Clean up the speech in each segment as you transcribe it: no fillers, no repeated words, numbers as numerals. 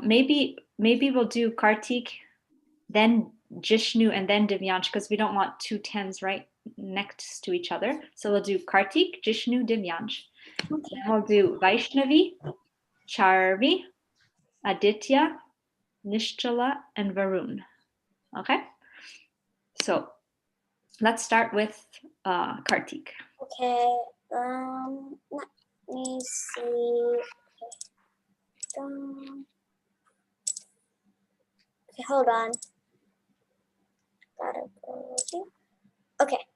maybe we'll do Karthik, then Jishnu, and then Divyansh, because we don't want two 10s right next to each other. So we'll do Karthik, Jishnu, Divyansh. Okay. Then we'll do Vaisnavi, Charvi, Aditya, Nischala, and Varun. Okay? So let's start with Karthik. Okay. Let me see. Okay, hold on. Gotta go here. Okay.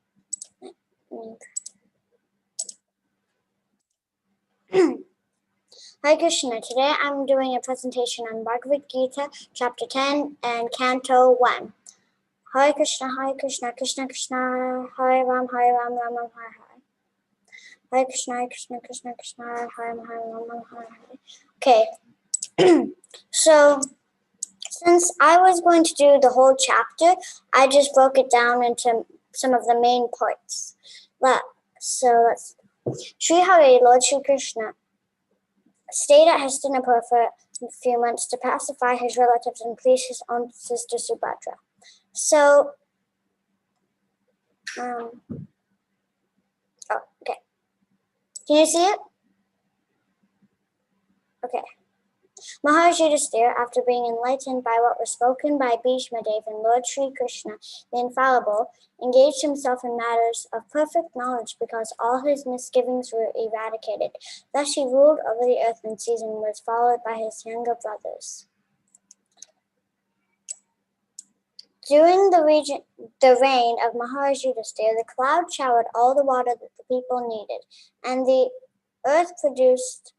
Hi Krishna, today I'm doing a presentation on Bhagavad Gita, chapter 10 and canto 1. Hare Krishna, Krishna Krishna, Hare Ram, Ram Ram, Hare Hare. Hare Krishna, Krishna Krishna, Hare Ram, Ram Ram, Hare Hare. Okay, so since I was going to do the whole chapter, I just broke it down into some of the main parts. So let's Sri Hare, Lord Sri Krishna, stayed at Hastinapur for a few months to pacify his relatives and please his own sister Subhadra. So, oh, okay. Can you see it? Okay. Maharaj Yudhisthira, after being enlightened by what was spoken by Bhishma Dev and Lord Sri Krishna, the Infallible, engaged himself in matters of perfect knowledge because all his misgivings were eradicated. Thus he ruled over the earth in season and was followed by his younger brothers. During the reign of Maharaj Yudhisthira, the cloud showered all the water that the people needed, and the earth produced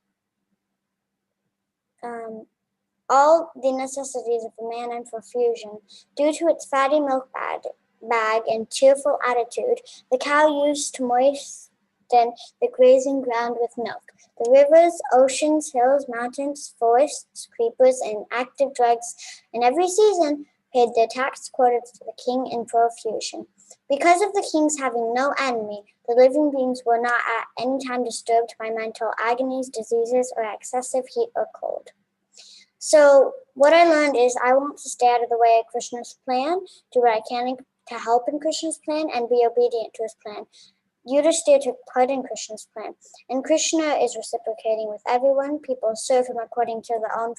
all the necessities of a man in profusion. Due to its fatty milk bag and cheerful attitude, the cow used to moisten the grazing ground with milk. The rivers, oceans, hills, mountains, forests, creepers, and active drugs in every season paid their tax quotas to the king in profusion. Because of the kings having no enemy, the living beings were not at any time disturbed by mental agonies, diseases, or excessive heat or cold. So what I learned is I want to stay out of the way of Krishna's plan, do what I can to help in Krishna's plan, and be obedient to his plan. Yudhisthira took part in Krishna's plan, and Krishna is reciprocating with everyone. People serve him according to their own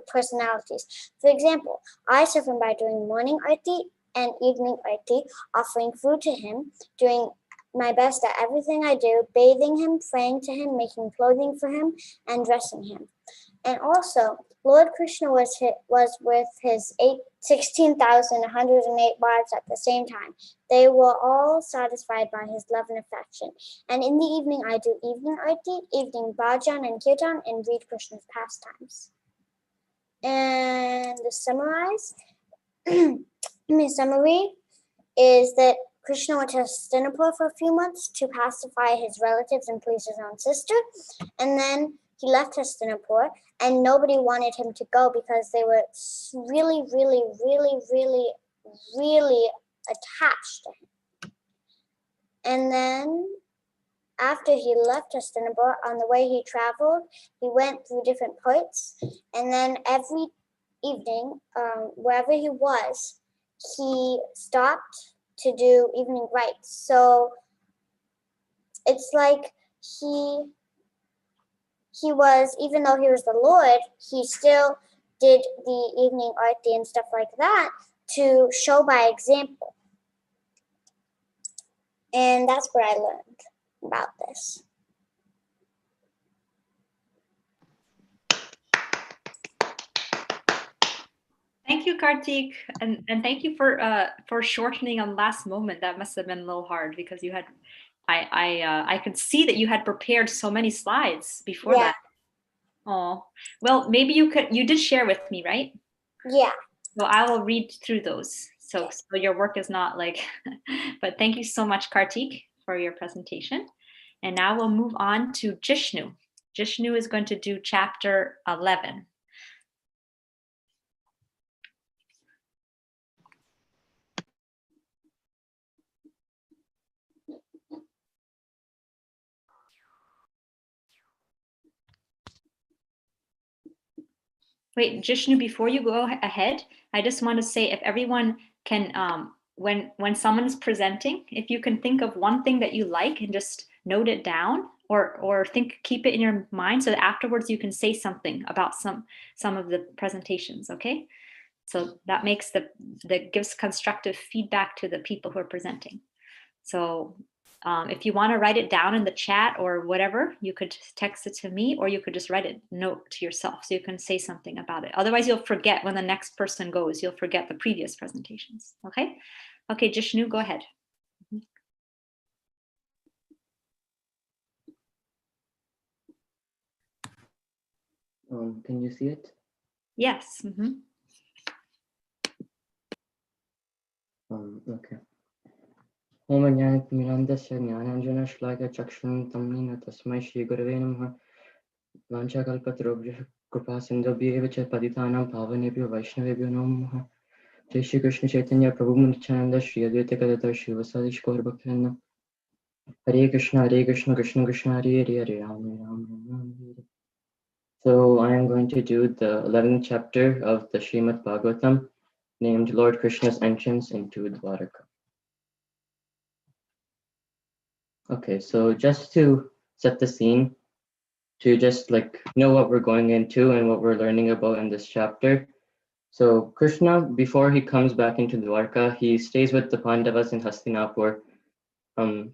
personalities. For example, I serve him by doing morning arti and evening arti, offering food to him, doing my best at everything I do, bathing him, praying to him, making clothing for him, and dressing him. And also, Lord Krishna was with his 16,108 wives at the same time. They were all satisfied by his love and affection. And in the evening, I do evening arti, evening bhajan and kirtan, and read Krishna's pastimes. And the summary is that Krishna went to Hastinapur for a few months to pacify his relatives and please his own sister. And then he left Hastinapur, and nobody wanted him to go because they were really, really, really, really, really attached to him. And then after he left Hastinapur, on the way he traveled, he went through different parts, and then every evening, wherever he was, he stopped to do evening rites. So it's like he was, even though he was the Lord, he still did the evening arti and stuff like that to show by example. And that's what I learned about this. Thank you, Karthik, and thank you for shortening on last moment. That must have been a little hard because you had, I could see that you had prepared so many slides before that. Oh, well, maybe you did share with me, right? Yeah. So I will read through those. So your work is not like, but thank you so much, Karthik, for your presentation. And now we'll move on to Jishnu. Jishnu is going to do chapter 11. Wait, Jishnu, before you go ahead, I just want to say if everyone can, when someone's presenting, if you can think of one thing that you like and just note it down, or keep it in your mind so that afterwards you can say something about some of the presentations, okay? So that gives constructive feedback to the people who are presenting. So if you want to write it down in the chat or whatever, you could text it to me, or you could just write it note to yourself so you can say something about it. Otherwise, you'll forget when the next person goes. You'll forget the previous presentations. Okay? Okay, Jishnu, go ahead. Can you see it? Yes. Okay. Om Jnanatimirandasya Jnananjana Shlakaya Chakshun Tamnina Tasmai Shri Gurave Namaha Vanchakalpatarobhya Kripa Sindhubhyev Cha Patitanam Pavanebhyo Vaishnavebhyo Namo Namaha Jai Shri Krishna Chaitanya Prabhu Nityananda Shri Advaita Gadadhar Shivasadi Shkor Bhaktivinoda Hare Krishna Krishna Krishna Hare Hare Hare Rama Rama Rama Hare. So I am going to do the 11th chapter of the Srimad Bhagavatam, named Lord Krishna's Entrance into Dwaraka. Okay, so just to set the scene, to just like know what we're going into and what we're learning about in this chapter. So Krishna, before he comes back into Dwarka, he stays with the Pandavas in Hastinapur. He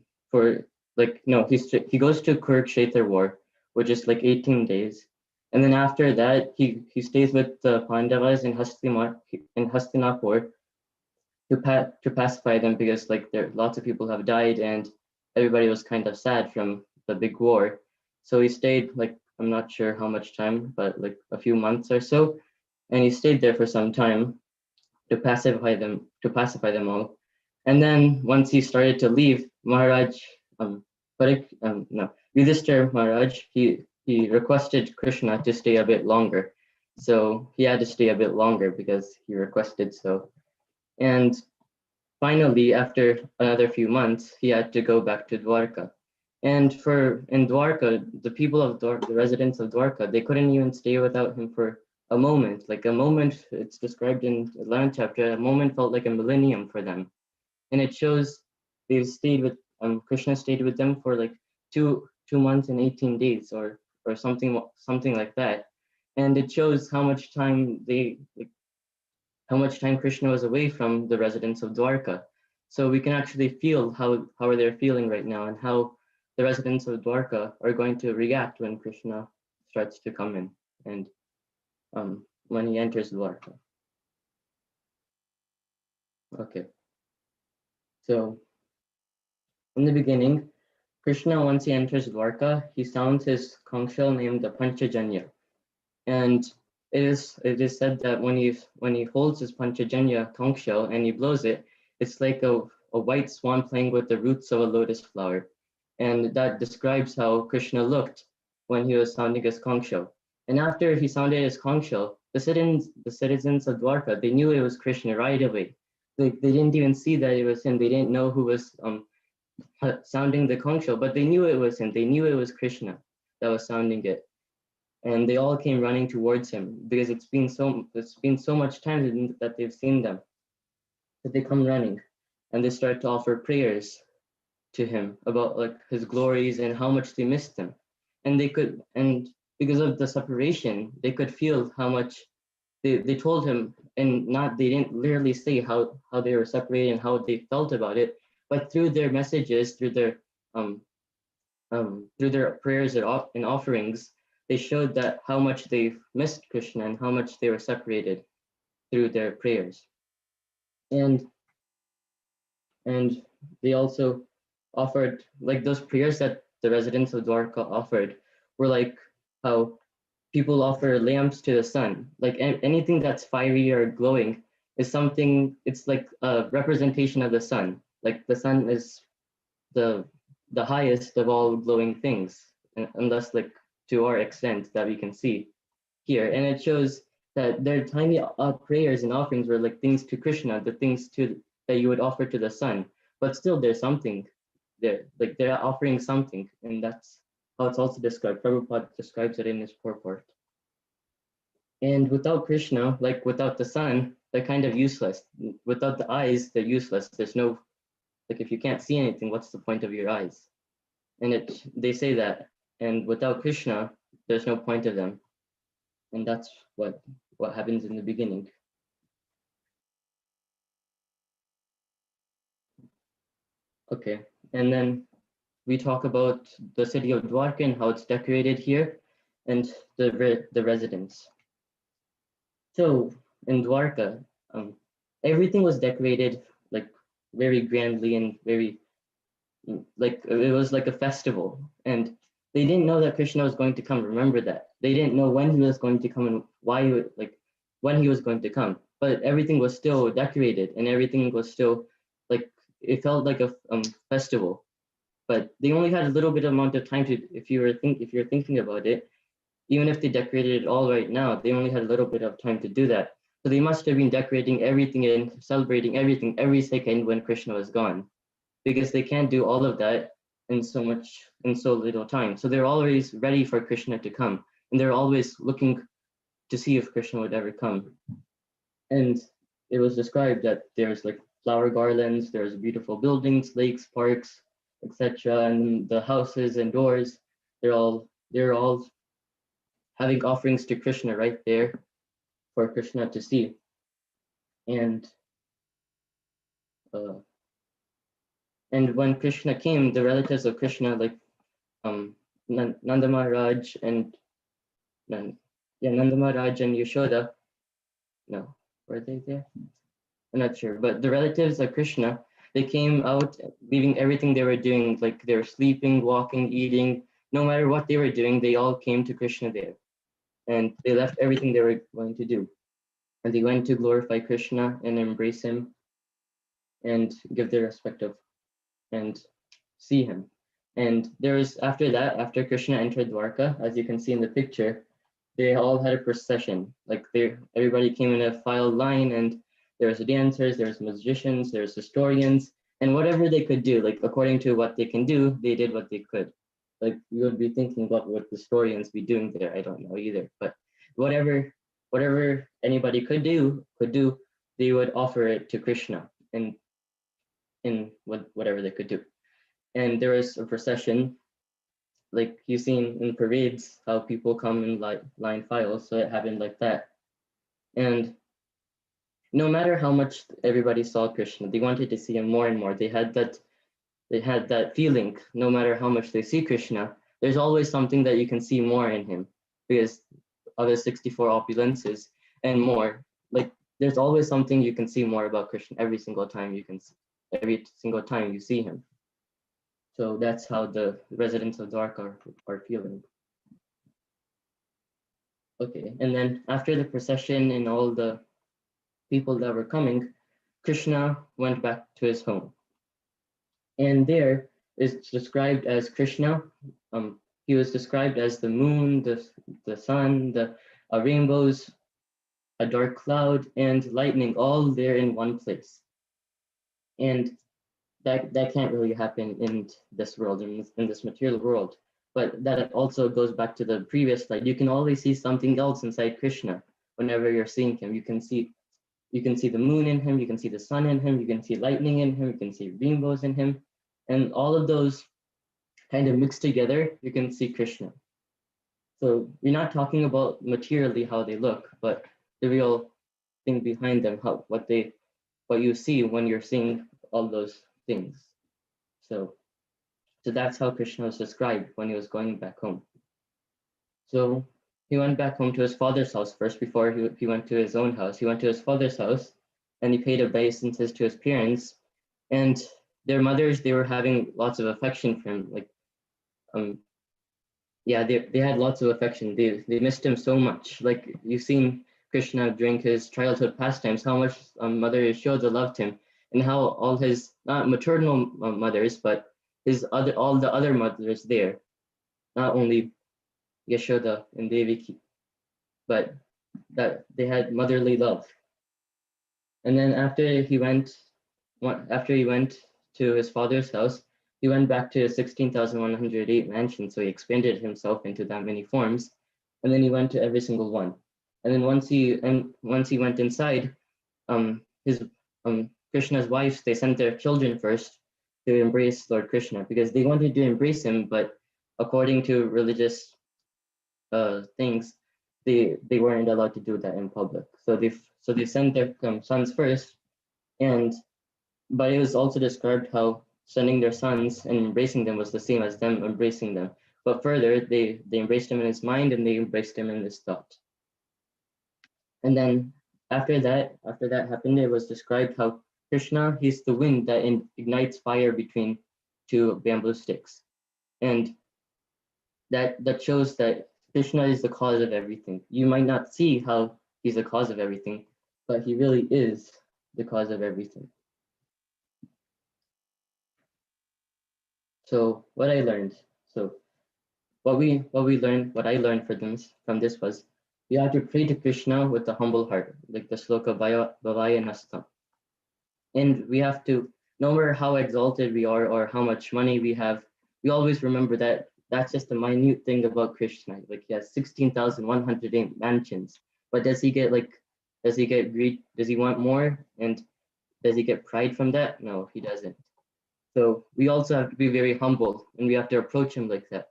goes to Kurukshetra war, which is like 18 days. And then after that, he stays with the Pandavas in Hastinapur to pacify them, because like lots of people have died and everybody was kind of sad from the big war. So he stayed, like, I'm not sure how much time, but like a few months or so, and he stayed there for some time to pacify them all. And then once he started to leave, Yudhishthira Maharaj, he requested Krishna to stay a bit longer. So he had to stay a bit longer because he requested so. And finally, after another few months, he had to go back to Dwarka. And in Dwarka, the residents of Dwarka, they couldn't even stay without him for a moment. Like a moment, it's described in the 11th chapter, a moment felt like a millennium for them. And it shows Krishna stayed with them for like two months and 18 days or something like that. And it shows how much time Krishna was away from the residents of Dwarka. So we can actually feel how they're feeling right now, and how the residents of Dwarka are going to react when Krishna starts to come in, and when he enters Dwarka. Okay. So in the beginning, Krishna, once he enters Dwarka, he sounds his conch shell named the Panchajanya. And it is said that when he holds his Panchajanya conch shell and he blows it, it's like a white swan playing with the roots of a lotus flower. And that describes how Krishna looked when he was sounding his conch shell. And after he sounded his conch shell, the citizens of Dwarka, they knew it was Krishna right away. They didn't even see that it was him. They didn't know who was sounding the conch shell, but they knew it was him. They knew it was Krishna that was sounding it. And they all came running towards him because it's been so much time that they've seen them, that they come running, and they start to offer prayers to him about like his glories and how much they missed him. And because of the separation, they could feel how much they told him, and they didn't literally say how they were separated and how they felt about it, but through their messages, through their prayers and offerings, they showed that how much they missed Krishna and how much they were separated through their prayers. And they also offered, like, those prayers that the residents of Dwarka offered were like how people offer lamps to the sun. Like anything that's fiery or glowing is something, it's like a representation of the sun. Like the sun is the highest of all glowing things, unless like to our extent that we can see here. And it shows that their tiny prayers and offerings were like things to Krishna, the things that you would offer to the sun. But still, there's something there, like they're offering something, and that's how it's also described. Prabhupada describes it in his purport. And without Krishna, like without the sun, they're kind of useless. Without the eyes, they're useless. There's no, like if you can't see anything, what's the point of your eyes? And they say that. And without Krishna, there's no point of them. And that's what happens in the beginning. Okay, and then we talk about the city of Dwarka and how it's decorated here, and the residents. So in Dwarka, everything was decorated like very grandly and very like it was like a festival. And they didn't know that Krishna was going to come. Remember that. They didn't know when he was going to come and why he would, like when he was going to come. But everything was still decorated and everything was still like it felt like a festival. But they only had a little bit amount of time to if you're thinking about it, even if they decorated it all right now, they only had a little bit of time to do that. So they must have been decorating everything and celebrating everything every second when Krishna was gone, because they can't do all of that in so little time. So they're always ready for Krishna to come, and they're always looking to see if Krishna would ever come. And it was described that there's like flower garlands, there's beautiful buildings, lakes, parks, etc. And the houses and doors, they're all having offerings to Krishna right there for Krishna to see. And when Krishna came, the relatives of Krishna, like Nanda Maharaj and Nanda Maharaj and Yashoda, no, were they there? I'm not sure, but the relatives of Krishna, they came out leaving everything they were doing, like they were sleeping, walking, eating, no matter what they were doing, they all came to Krishna there. And they left everything they were going to do. And they went to glorify Krishna and embrace him and give their respect of and see him. And after Krishna entered Dwarka, as you can see in the picture, they all had a procession. Like everybody came in a file line, and there was dancers, there's magicians, there's historians, and whatever they could do, like according to what they can do, they did what they could. Like you would be thinking about what the historians be doing there. I don't know either, but whatever anybody could do, they would offer it to Krishna and in whatever they could do. And there was a procession, like you've seen in parades, how people come in line files, so it happened like that. And no matter how much everybody saw Krishna, they wanted to see him more and more. They had that feeling, no matter how much they see Krishna, there's always something that you can see more in him, because of his 64 opulences and more. Like there's always something you can see more about Krishna every single time you see him. So that's how the residents of Dwarka are feeling. Okay, and then after the procession and all the people that were coming, Krishna went back to his home. And there is described as Krishna. He was described as the moon, the sun, the rainbows, a dark cloud, and lightning, all there in one place. And that can't really happen in this world, in this material world. But that also goes back to the previous slide. You can always see something else inside Krishna whenever you're seeing him. You can see the moon in him, you can see the sun in him, you can see lightning in him, you can see rainbows in him. And all of those kind of mixed together, you can see Krishna. So we're not talking about materially how they look, but the real thing behind them, what you see when you're seeing all those things. So that's how Krishna was described when he was going back home. So he went back home to his father's house first before he went to his own house. He went to his father's house and he paid obeisances to his parents. And their mothers, they were having lots of affection for him. Like, they had lots of affection. They missed him so much. Like you've seen Krishna during his childhood pastimes, how much Mother Yashoda loved him, and how all his not maternal mothers, but all the other mothers there, not only Yashoda and Devaki, but that they had motherly love. And then after he went to his father's house, he went back to his 16,108 mansion. So he expanded himself into that many forms, and then he went to every single one. And then once he went inside, his Krishna's wives, they sent their children first to embrace Lord Krishna because they wanted to embrace him, but according to religious things, they weren't allowed to do that in public. So they sent their sons first, and but it was also described how sending their sons and embracing them was the same as them embracing them. But further, they embraced him in his mind and they embraced him in his thought. And then after that happened, it was described how Krishna, he's the wind that ignites fire between two bamboo sticks. And that shows that Krishna is the cause of everything. You might not see how he's the cause of everything, but he really is the cause of everything. So what I learned, what I learned from this was we have to pray to Krishna with a humble heart, like the sloka Bhavaya Nastam. And we have to, no matter how exalted we are or how much money we have, we always remember that that's just a minute thing about Krishna. Like he has 16,108 mansions, but does he get greed? Does he want more? And does he get pride from that? No, he doesn't. So we also have to be very humble and we have to approach him like that.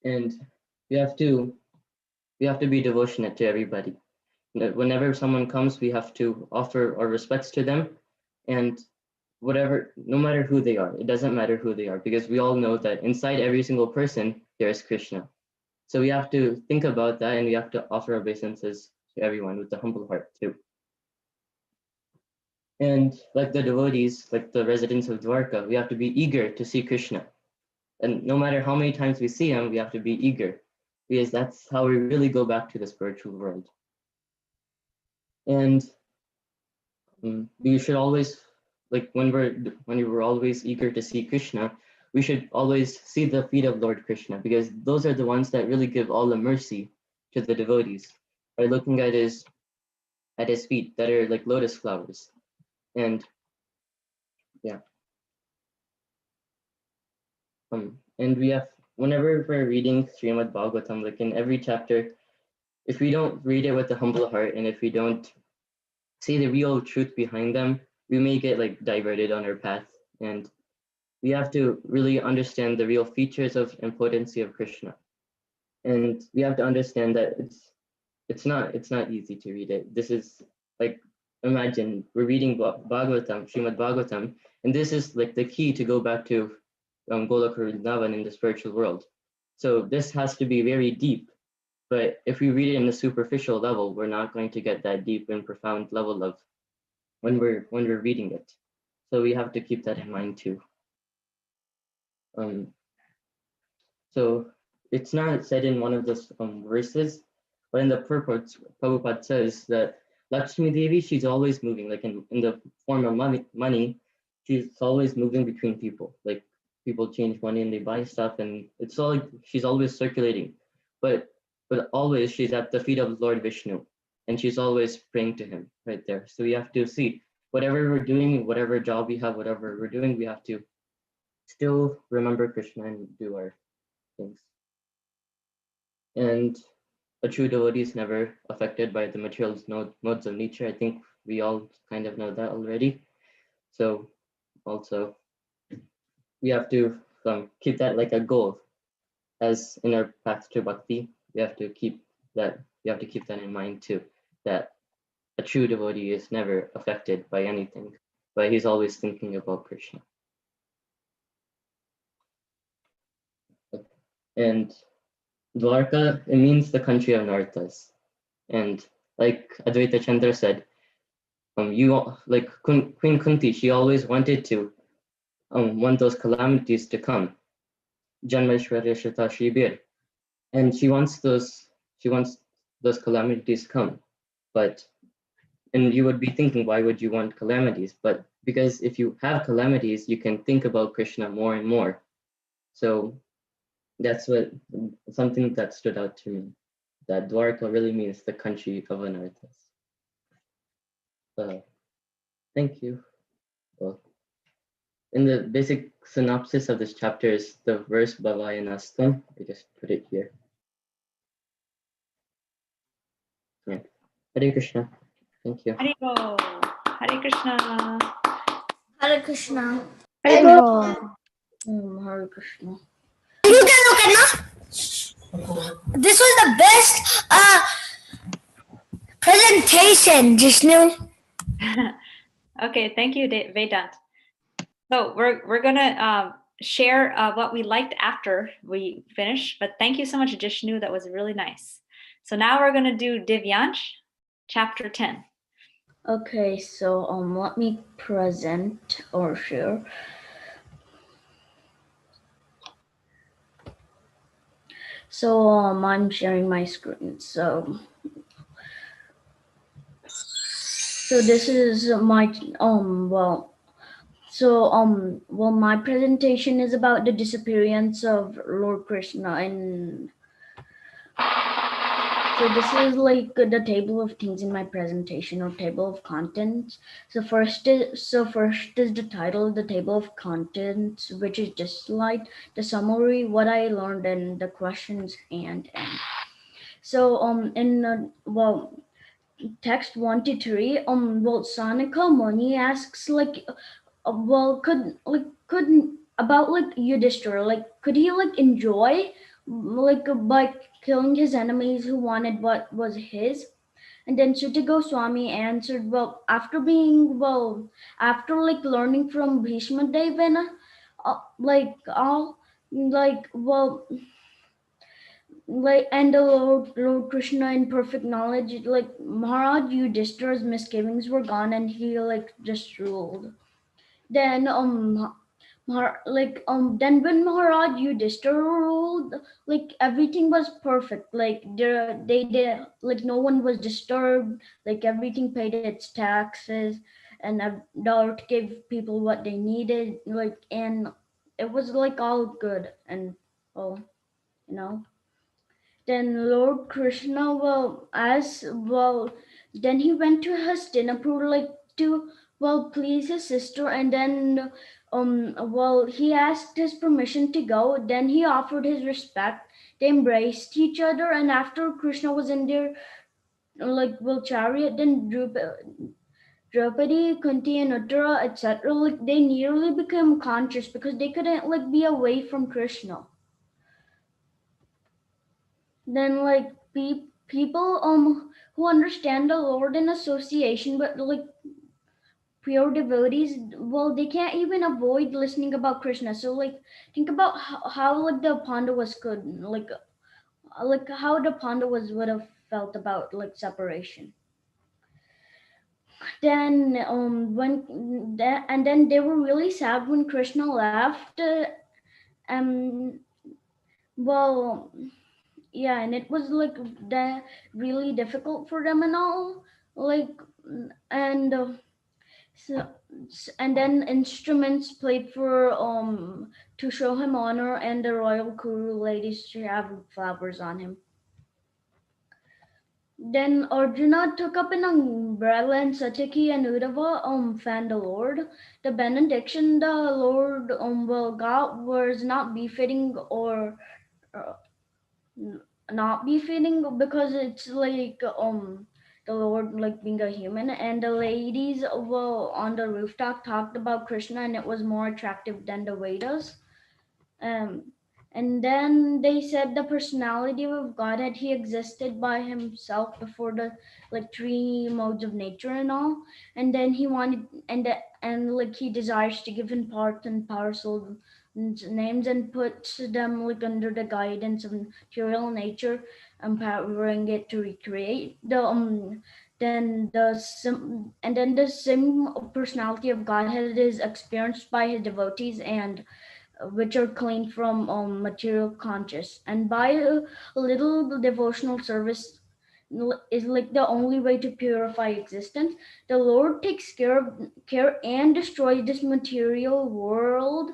And we have to be devotionate to everybody. Whenever someone comes, we have to offer our respects to them, and no matter who they are, it doesn't matter who they are, because we all know that inside every single person there is Krishna. So we have to think about that, and we have to offer obeisances to everyone with a humble heart too. And like the devotees, like the residents of Dwarka, we have to be eager to see Krishna. And no matter how many times we see him, we have to be eager, because that's how we really go back to the spiritual world. And we should always, like when we're always eager to see Krishna, we should always see the feet of Lord Krishna, because those are the ones that really give all the mercy to the devotees by looking at his feet that are like lotus flowers. And yeah. And we have, whenever we're reading Srimad Bhagavatam, like in every chapter, if we don't read it with a humble heart and if we don't see the real truth behind them, we may get like diverted on our path. And we have to really understand the real features of and potency of Krishna. And we have to understand that it's not easy to read it. This is like, imagine we're reading Bhagavatam, Srimad Bhagavatam, and this is like the key to go back to Golok Vrindavan in the spiritual world. So this has to be very deep. But if we read it in a superficial level, we're not going to get that deep and profound level of when we're reading it. So we have to keep that in mind too. So it's not said in one of the verses, but in the purport, Prabhupada says that Lakshmi Devi, she's always moving, like in the form of money, she's always moving between people. Like people change money and they buy stuff, and it's all like she's always circulating. But always she's at the feet of Lord Vishnu, and she's always praying to him right there. So we have to see whatever we're doing, whatever job we have, whatever we're doing, we have to still remember Krishna and do our things. And a true devotee is never affected by the material modes of nature. I think we all kind of know that already. So also we have to keep that like a goal, as in our path to bhakti. We have to keep that in mind too, that a true devotee is never affected by anything, but he's always thinking about Krishna. And Dwarka, it means the country of Narthas. And like Advaita Chandra said, like Queen Kunti, she always wanted to want those calamities to come. Janmeshwarya Shata Shibir. And she wants those calamities to come. And you would be thinking, why would you want calamities? But because if you have calamities, you can think about Krishna more and more. So that's something that stood out to me, that Dwarka really means the country of Anarthas. Thank you. Well, in the basic synopsis of this chapter is the verse Bhavayanastam. I just put it here. Yeah. Hare Krishna. Thank you. Haribo. Hare Krishna. Hare Krishna. Haribo. Hare Krishna. You can look at now. This was the best presentation, Jishnu. Okay, thank you, Vedant. So we're gonna share what we liked after we finish. But thank you so much, Jishnu. That was really nice. So now we're gonna do Divyansh, chapter 10. Okay, so let me present or share. So I'm sharing my screen. So this is my my presentation is about the disappearance of Lord Krishna, and so this is like the table of things in my presentation, or table of contents. So first is the title, the table of contents, which is just like the summary, what I learned, and the questions and end. So in text 1 to 3, Sanika Moni asks could about Yudhishthira, could he enjoy by killing his enemies who wanted what was his? And then Suti Goswami answered, after learning from Bhishma Devana, all and the Lord Krishna in perfect knowledge, Maharaj Yudhishthira's misgivings were gone, and he just ruled. Then then when Maharaj Yudhishthira ruled, everything was perfect. They did no one was disturbed. Everything paid its taxes, and the earth gave people what they needed. And it was all good, and oh, you know. Then Lord Krishna, then he went to Hastinapur, to please his sister, and then he asked his permission to go. Then he offered his respect. They embraced each other, and after Krishna was in their chariot, then Draupadi, Kunti, and Uttara, etc., they nearly became conscious because they couldn't be away from Krishna. Then people who understand the Lord in association, but pure devotees, they can't even avoid listening about Krishna. So think about how the Pandavas could how the Pandavas would have felt about separation. Then and then they were really sad when Krishna left. Um, well, yeah, and it was really difficult for them and all, and so and then instruments played for to show him honor, and the royal Kuru ladies to have flowers on him. Then Arjuna took up an umbrella, and Satyaki and Uddhava fanned the Lord. The benediction the Lord got was not befitting, or not befitting, because it's the Lord being a human, and the ladies were on the rooftop talked about Krishna, and it was more attractive than the Vedas. And then they said the personality of Godhead, he existed by himself before the three modes of nature and all. And then he wanted, and he desires to give in part and parcel names, and puts them under the guidance of material nature, empowering it to recreate the the same personality of Godhead is experienced by his devotees, and which are clean from material conscious, and by a little devotional service is the only way to purify existence. The Lord takes care and destroys this material world,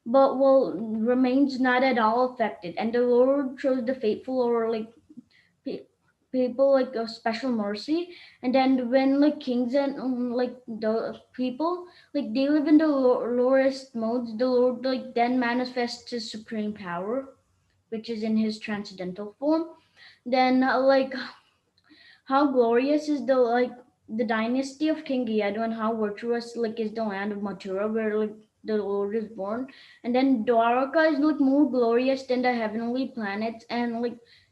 but remains not at all affected. And the Lord shows the faithful, or people a special mercy. And then when kings and the people they live in the lowest modes, the Lord then manifests his supreme power, which is in his transcendental form. Then how glorious is the dynasty of King Yadu, and how virtuous is the land of Mathura where the Lord is born. And then Dwarka is more glorious than the heavenly planets, and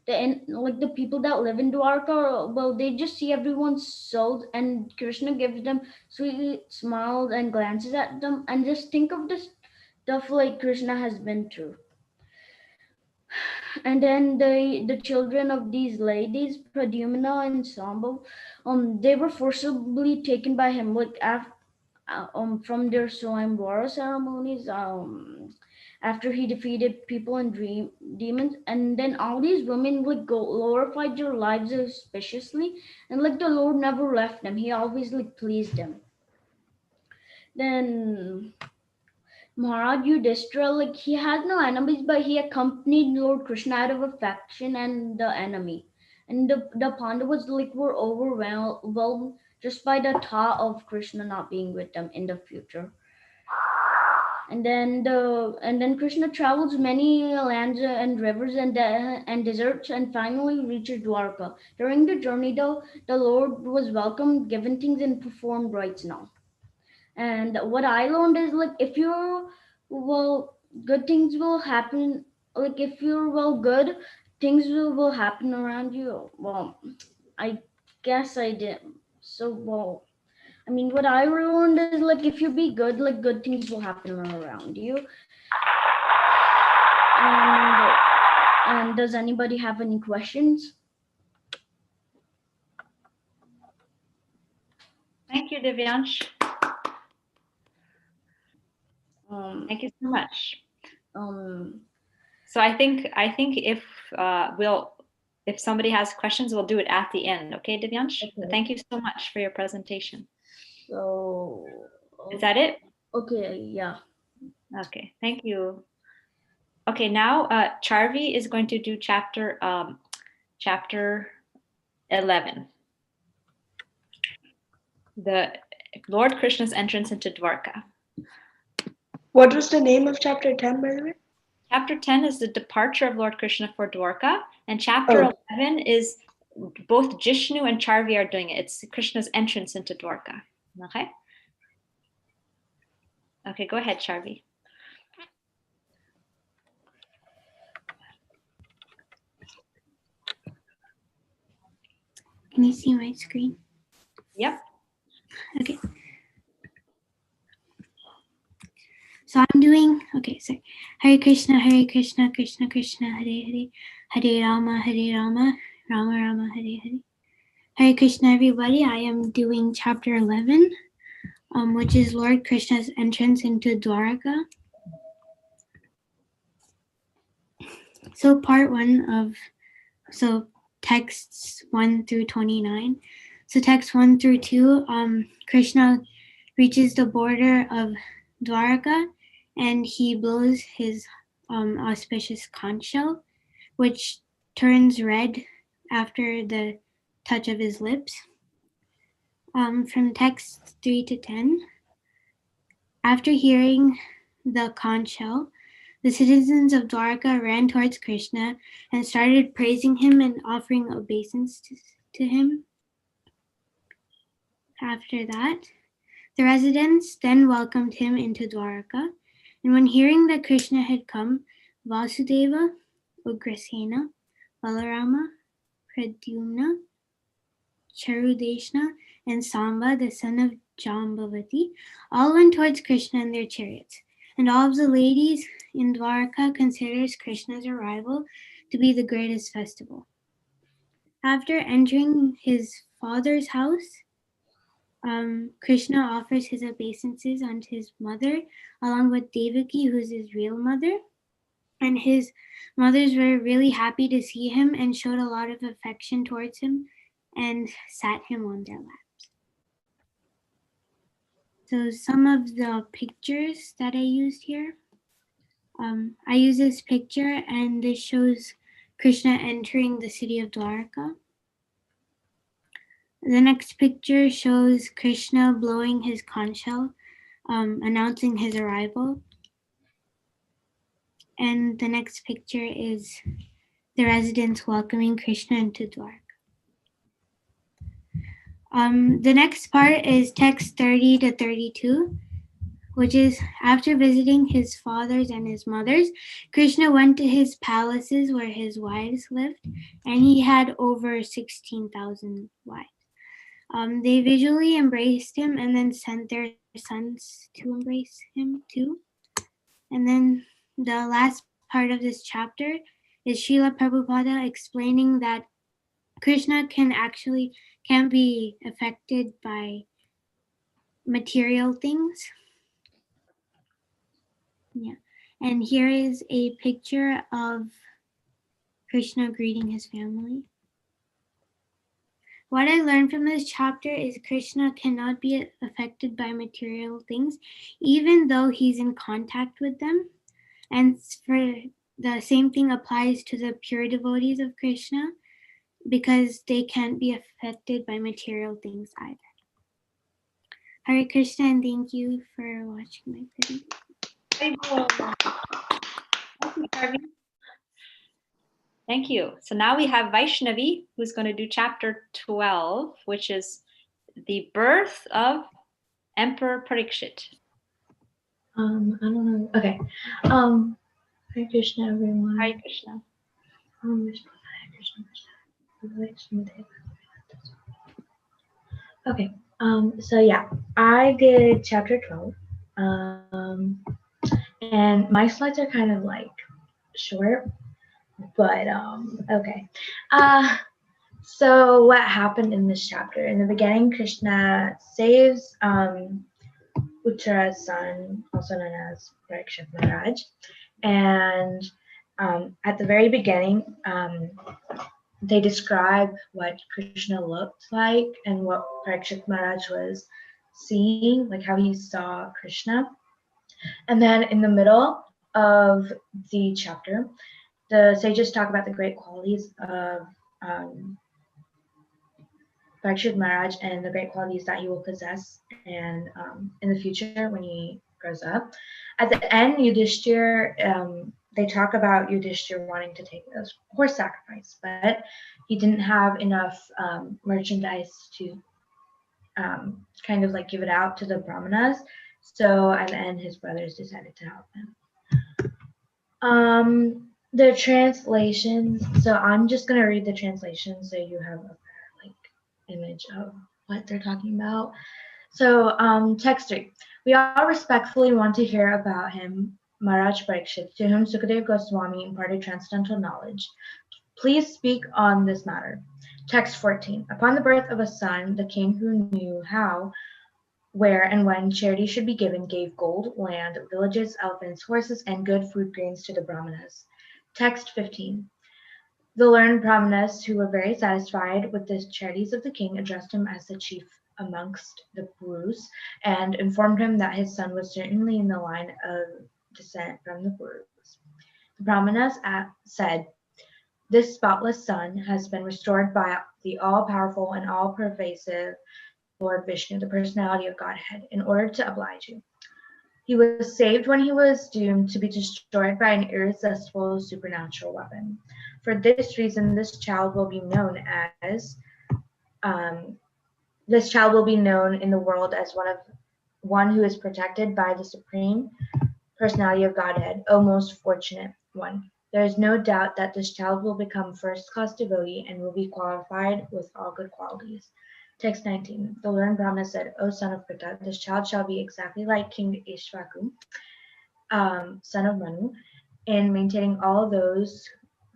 the people that live in Dwarka, well, they just see everyone's souls, and Krishna gives them sweet smiles and glances at them, and just think of the stuff Krishna has been through. And then the children of these ladies, Pradyumna and Sambhav, they were forcibly taken by him, from their Swayamvara ceremonies, after he defeated people and demons. And then all these women glorified their lives auspiciously, and the Lord never left them. He always pleased them. Then Maharaj Yudhishthira, he had no enemies, but he accompanied Lord Krishna out of affection and the enemy. And the Pandavas were overwhelmed just by the thought of Krishna not being with them in the future. And then Krishna travels many lands and rivers and deserts, and finally reaches Dwarka. During the journey, though, the Lord was welcomed, given things, and performed rites now. And what I learned is if you're good things will happen. If you're good, things will happen around you. Well, I guess I did. So I mean, what I learned is if you be good, good things will happen around you. And does anybody have any questions? Thank you, Divyansh. Thank you so much. So I think if if somebody has questions, we'll do it at the end. Okay, Divyansh? Okay. Thank you so much for your presentation. So is that it? Okay, yeah. Okay, thank you. Okay, now Charvi is going to do chapter 11. The Lord Krishna's entrance into Dwarka. What was the name of chapter 10, by the way? Chapter 10 is the departure of Lord Krishna for Dwarka, and chapter 11 is both Jishnu and Charvi are doing it. It's Krishna's entrance into Dwarka. Okay? Okay, go ahead, Charvi. Can you see my screen? Yep. Okay. So I'm doing, okay, sorry. Hare Krishna, Krishna Krishna, Hare Hare, Hare Rama, Rama Rama, Hare Hare. Hare Krishna, everybody. I am doing chapter 11, which is Lord Krishna's entrance into Dwaraka. So part 1 of, texts 1 through 29. So text 1 through 2, Krishna reaches the border of Dwaraka, and he blows his auspicious conch shell, which turns red after the touch of his lips. From text 3 to 10, after hearing the conch shell, the citizens of Dwaraka ran towards Krishna and started praising him and offering obeisance to him. After that, the residents then welcomed him into Dwaraka, and when hearing that Krishna had come, Vasudeva, Ugrasena, Balarama, Pradyumna, Charudeshna, and Samba, the son of Jambavati, all went towards Krishna in their chariots, and all of the ladies in Dwaraka considers Krishna's arrival to be the greatest festival. After entering his father's house, Krishna offers his obeisances unto his mother, along with Devaki, who's his real mother. And his mothers were really happy to see him and showed a lot of affection towards him and sat him on their laps. So some of the pictures that I used here, I use this picture, and this shows Krishna entering the city of Dwaraka. The next picture shows Krishna blowing his conch shell, announcing his arrival. And the next picture is the residents welcoming Krishna into Dwaraka. The next part is text 30 to 32, which is after visiting his fathers and his mothers, Krishna went to his palaces where his wives lived, and he had over 16,000 wives. They visually embraced him and then sent their sons to embrace him too. And then the last part of this chapter is Srila Prabhupada explaining that Krishna can't be affected by material things. Yeah. And here is a picture of Krishna greeting his family. What I learned from this chapter is Krishna cannot be affected by material things, even though he's in contact with them. And for the same thing applies to the pure devotees of Krishna, because they can't be affected by material things either. Hare Krishna, and thank you for watching my video. Thank you, Charvi. Thank you. So now we have Vaishnavi, who's going to do chapter 12, which is the birth of Emperor Parikshit. I don't know. Okay. Hare Krishna, everyone. Hare Krishna. Okay. So yeah, I did chapter 12. And my slides are kind of like short, but okay. So what happened in this chapter? In the beginning, Krishna saves Uttara's son, also known as Parikshit Maharaj, and at the very beginning, they describe what Krishna looked like and what Parikshit Maharaj was seeing, like how he saw Krishna. And then in the middle of the chapter, the sages talk about the great qualities of Parikshit Maharaj and the great qualities that he will possess and in the future when he grows up. At the end, Yudhishthir, they talk about Yudhishthir wanting to take a horse sacrifice, but he didn't have enough merchandise to kind of like give it out to the brahmanas. So at the end, his brothers decided to help him. The translations. So I'm just gonna read the translation so you have a image of what they're talking about. So text 3. We all respectfully want to hear about him, Maharaj Parikshit, to whom Sukadeva Goswami imparted transcendental knowledge. Please speak on this matter. Text 14. Upon the birth of a son, the king who knew how, where, and when charity should be given gave gold, land, villages, elephants, horses, and good food grains to the brahmanas. Text 15. The learned brahmanas, who were very satisfied with the charities of the king, addressed him as the chief amongst the Purus and informed him that his son was certainly in the line of descent from the Purus. The brahmanas said, "This spotless son has been restored by the all-powerful and all-pervasive Lord Vishnu, the personality of Godhead, in order to oblige you. He was saved when he was doomed to be destroyed by an irresistible supernatural weapon. For this reason, this child will be known in the world as one who is protected by the Supreme Personality of Godhead, O most fortunate one. There is no doubt that this child will become first-class devotee and will be qualified with all good qualities." Text 19. The learned Brahmana said, "O son of Pritha, this child shall be exactly like King Ishvaku, son of Manu, in maintaining all those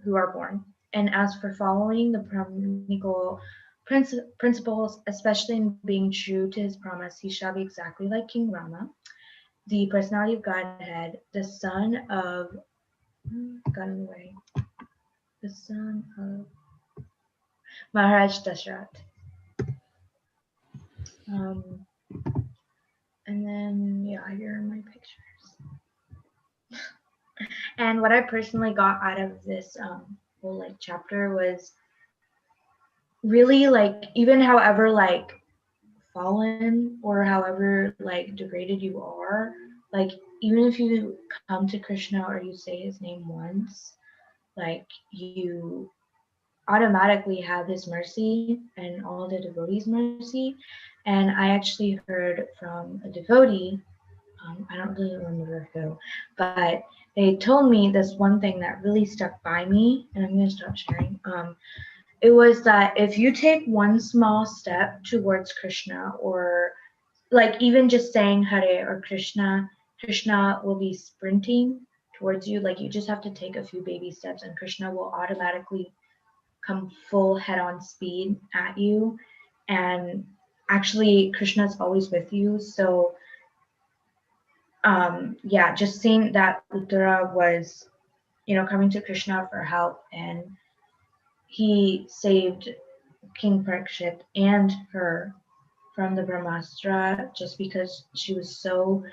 who are born. And as for following the Brahminical principles, especially in being true to his promise, he shall be exactly like King Rama, the personality of Godhead, the son of Maharaj Dashrath." And then, yeah, here are my pictures. And what I personally got out of this whole chapter was really even however fallen or however degraded you are, even if you come to Krishna or you say his name once, you automatically have his mercy and all the devotees' mercy. And I actually heard from a devotee, I don't really remember who, but they told me this one thing that really stuck by me, and I'm going to stop sharing. It was that if you take one small step towards Krishna, or like even just saying Hare or Krishna, Krishna will be sprinting towards you. Like you just have to take a few baby steps, and Krishna will automatically come full head-on speed at you. And actually, Krishna's always with you. So yeah, just seeing that Uttara was, coming to Krishna for help, and he saved King Parikshit and her from the Brahmastra just because she was so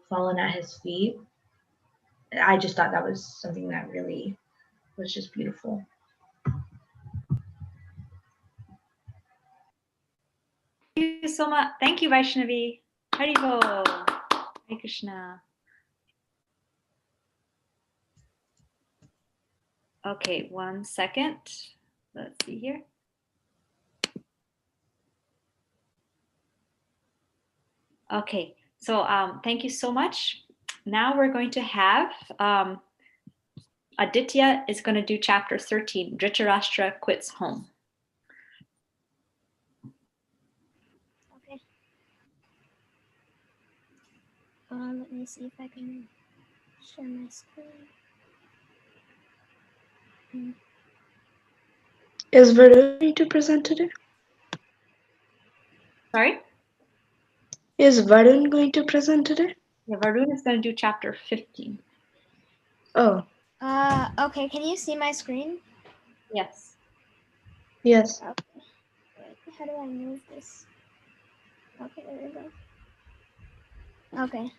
fallen at his feet. I just thought that was something that really was just beautiful. Thank you so much. Thank you, Vaishnavi. Haribol. Hare Krishna. Okay, 1 second. Let's see here. Okay, so thank you so much. Now we're going to have Aditya is going to do chapter 13, Dhritarashtra quits home. Okay. Let me see if I can share my screen. Is Varun going to present today? Sorry? Is Varun going to present today? Yeah, Varun is going to do chapter 15. Oh. Okay, can you see my screen? Yes. Yes. Okay. Wait, how do I move this? Okay, there we go. Okay.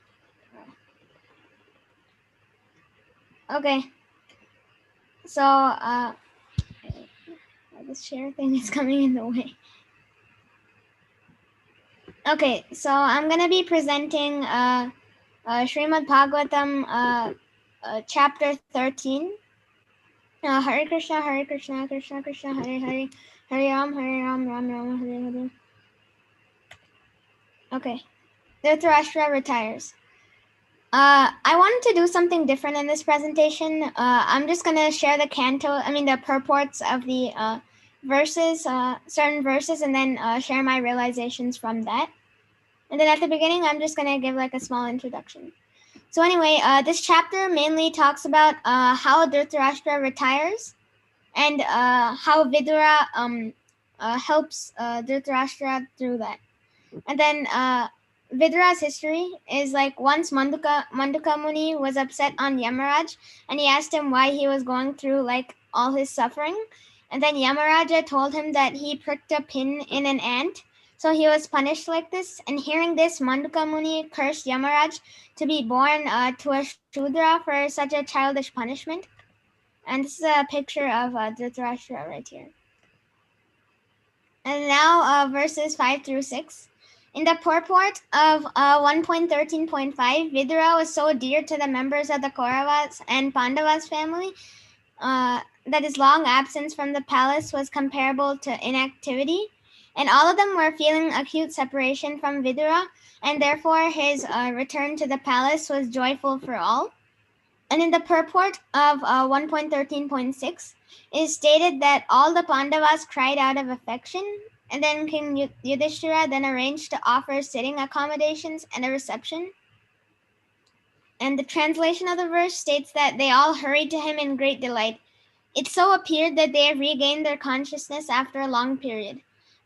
Okay. So, this share thing is coming in the way. Okay, so I'm gonna be presenting Srimad Bhagavatam chapter 13. Hare Krishna, Krishna Krishna, Hare Hare, Hare Ram, Ram Ram, Hare Hare. Okay, Dhritarashtra retires. I wanted to do something different in this presentation. I'm just gonna share the purports of the verses, certain verses, and then share my realizations from that. And then at the beginning, I'm just gonna give like a small introduction. So anyway, this chapter mainly talks about how Dhritarashtra retires, and how Vidura helps Dhritarashtra through that. And then Vidura's history is like once Manduka Muni was upset on Yamaraj, and he asked him why he was going through like all his suffering. And then Yamaraja told him that he pricked a pin in an ant, so he was punished like this. And hearing this, Manduka Muni cursed Yamaraj to be born to a Shudra for such a childish punishment. And this is a picture of Dhritarashtra right here. And now verses 5 through 6. In the purport of 1.13.5, Vidura was so dear to the members of the Kauravas and Pandavas family that his long absence from the palace was comparable to inactivity. And all of them were feeling acute separation from Vidura, and therefore his return to the palace was joyful for all. And in the purport of 1.13.6, it is stated that all the Pandavas cried out of affection, and then King Yudhishthira then arranged to offer sitting accommodations and a reception. And the translation of the verse states that they all hurried to him in great delight. It so appeared that they have regained their consciousness after a long period.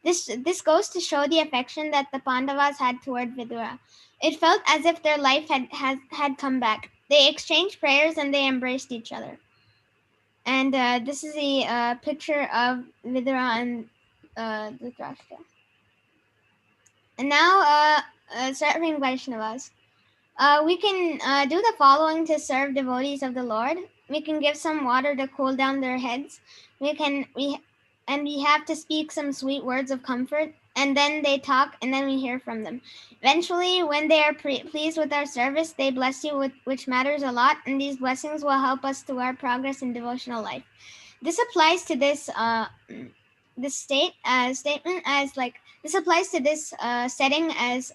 This goes to show the affection that the Pandavas had toward Vidura. It felt as if their life had come back. They exchanged prayers and they embraced each other. And this is a picture of Vidura and Dhritarashtra. And now, serving Vaishnavas. We can do the following to serve devotees of the Lord. We can give some water to cool down their heads. We have to speak some sweet words of comfort, and then they talk, and then we hear from them. Eventually, when they are pleased with our service, they bless you, which matters a lot, and these blessings will help us to our progress in devotional life. This applies to this statement as like this applies to this setting as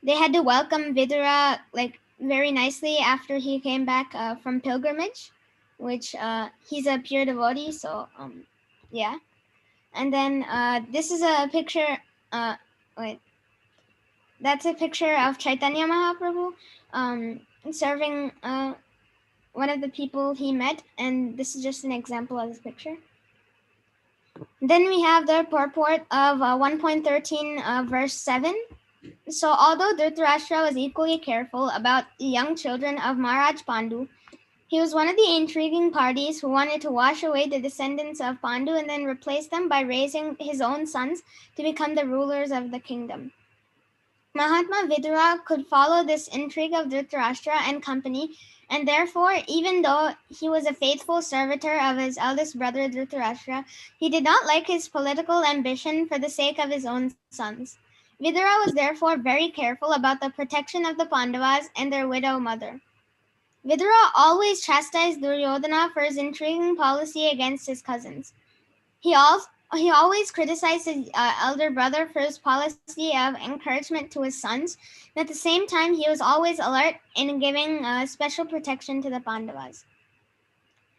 they had to welcome Vidura like very nicely after he came back from pilgrimage, which he's a pure devotee. So yeah, and then this is a picture. Wait, that's a picture of Chaitanya Mahaprabhu serving one of the people he met, and this is just an example of this picture. Then we have the purport of 1.13 verse 7. So although Dhritarashtra was equally careful about the young children of Maharaj Pandu, he was one of the intriguing parties who wanted to wash away the descendants of Pandu and then replace them by raising his own sons to become the rulers of the kingdom. Mahatma Vidura could follow this intrigue of Dhritarashtra and company, and therefore, even though he was a faithful servitor of his eldest brother Dhritarashtra, he did not like his political ambition for the sake of his own sons. Vidura was therefore very careful about the protection of the Pandavas and their widow mother. Vidura always chastised Duryodhana for his intriguing policy against his cousins. He always criticized his elder brother for his policy of encouragement to his sons, and at the same time, he was always alert in giving special protection to the Pandavas.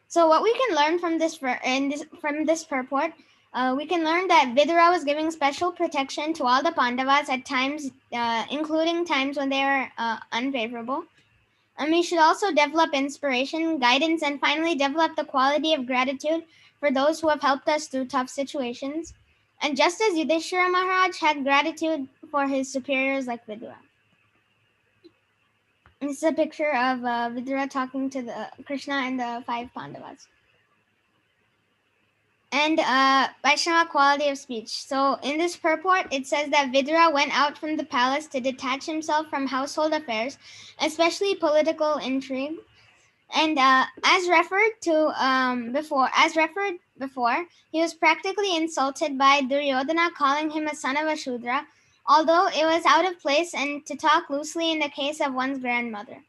So, what we can learn from this purport, we can learn that Vidura was giving special protection to all the Pandavas at times, including times when they were unfavorable. And we should also develop inspiration, guidance, and finally develop the quality of gratitude for those who have helped us through tough situations. And just as Yudhishthira Maharaj had gratitude for his superiors like Vidura. This is a picture of Vidura talking to the Krishna and the 5 Pandavas. And Vaishnava quality of speech. So in this purport, it says that Vidura went out from the palace to detach himself from household affairs, especially political intrigue. And as referred before, he was practically insulted by Duryodhana, calling him a son of a Shudra, although it was out of place and to talk loosely in the case of one's grandmother.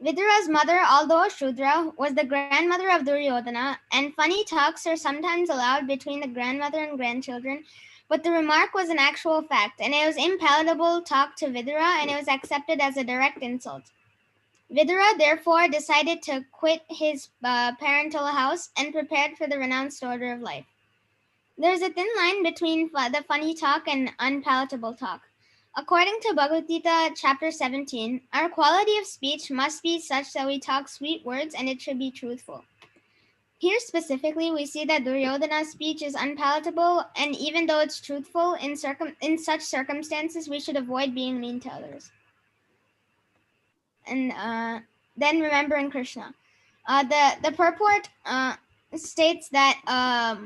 Vidura's mother, although a Shudra, was the grandmother of Duryodhana, and funny talks are sometimes allowed between the grandmother and grandchildren, but the remark was an actual fact, and it was impalatable talk to Vidura, and it was accepted as a direct insult. Vidura therefore decided to quit his parental house and prepared for the renounced order of life. There is a thin line between the funny talk and unpalatable talk. According to Bhagavad Gita, chapter 17, our quality of speech must be such that we talk sweet words and it should be truthful. Here specifically, we see that Duryodhana's speech is unpalatable, and even though it's truthful, in such circumstances, we should avoid being mean to others. And then remembering Krishna. The purport states that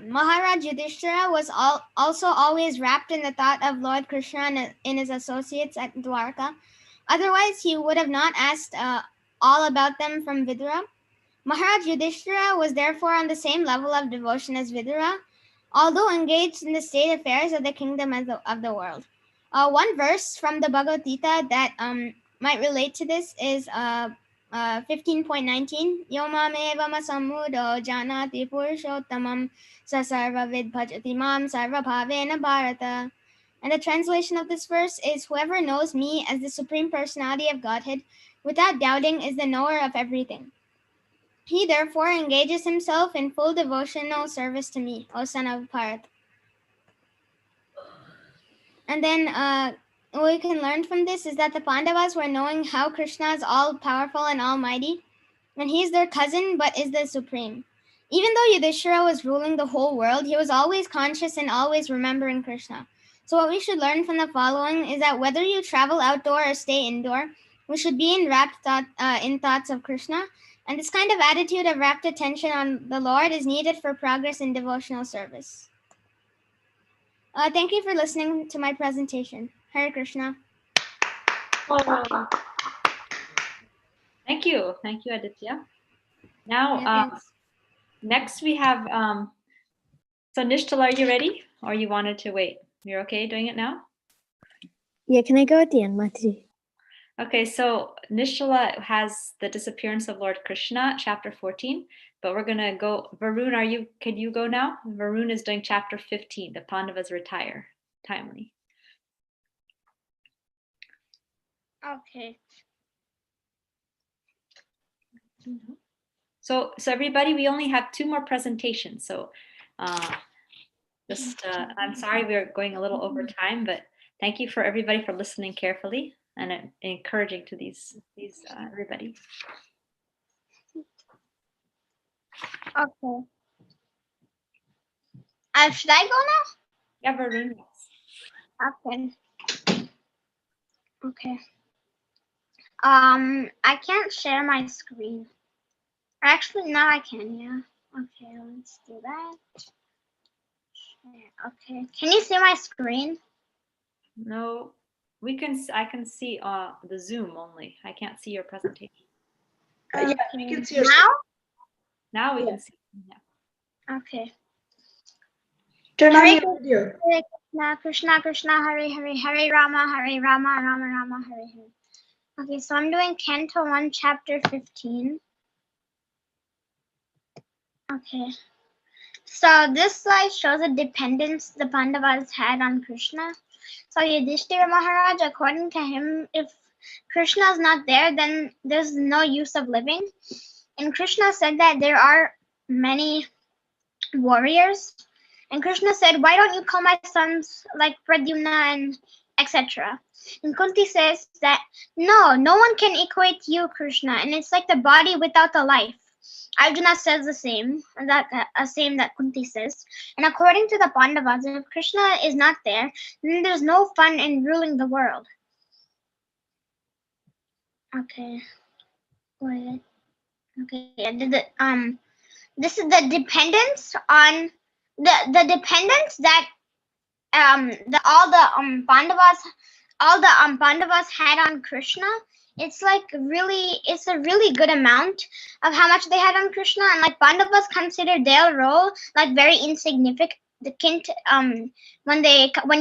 Maharaj Yudhishthira was also always wrapped in the thought of Lord Krishna and in his associates at Dwarka. Otherwise, he would have not asked all about them from Vidura. Maharaj Yudhishthira was therefore on the same level of devotion as Vidura, although engaged in the state affairs of the kingdom of the world. One verse from the Bhagavad Gita that might relate to this is 15.19. Yomam evam sammudo janati purushottamam sa sarvavid bhajati mam sarva bhavena bharata. And the translation of this verse is, whoever knows me as the Supreme Personality of Godhead without doubting is the knower of everything. He therefore engages himself in full devotional service to me, O son of Bharat. And then what we can learn from this is that the Pandavas were knowing how Krishna is all-powerful and almighty, and he is their cousin but is the supreme. Even though Yudhishthira was ruling the whole world, he was always conscious and always remembering Krishna. So what we should learn from the following is that whether you travel outdoor or stay indoor, we should be in thoughts of Krishna, and this kind of attitude of rapt attention on the Lord is needed for progress in devotional service. Thank you for listening to my presentation. Hare Krishna. Thank you, Aditya. Now, next we have, so Nischala, are you ready? Or you wanted to wait? You're okay doing it now? Yeah, can I go at the end, Mataji? Okay, so Nischala has the disappearance of Lord Krishna, chapter 14. But we're gonna go. Varun, can you go now? Varun is doing chapter 15. The Pandavas retire timely. Okay. So everybody, we only have 2 more presentations. So I'm sorry we're going a little over time, but thank you for everybody for listening carefully and encouraging to these everybody. Okay. Should I go now? Yeah, Varun. Okay. Okay. I can't share my screen. Actually, now I can, yeah. Okay, let's do that. Okay, can you see my screen? No, I can see the Zoom only. I can't see your presentation. Yeah, we can see your now. Now we can see. Yeah. Okay. Turn on Hare your video. Krishna, Krishna Krishna, Hare Hare, Hare Rama, Rama Rama, Hare Hare. Okay, so I'm doing Canto 1, Chapter 15. Okay. So this slide shows the dependence the Pandavas had on Krishna. So Yudhishthira Maharaj, according to him, if Krishna is not there, then there's no use of living. And Krishna said that there are many warriors. And Krishna said, why don't you call my sons like Pradyumna and etc. And Kunti says that no one can equate you, Krishna, and it's like the body without the life. Arjuna says the same that Kunti says. And according to the Pandavas, if Krishna is not there, then there's no fun in ruling the world. Okay. Wait. Okay. This is the dependence on the dependence that all the Pandavas had on Krishna. It's a really good amount of how much they had on Krishna, and like Pandavas considered their role like very insignificant when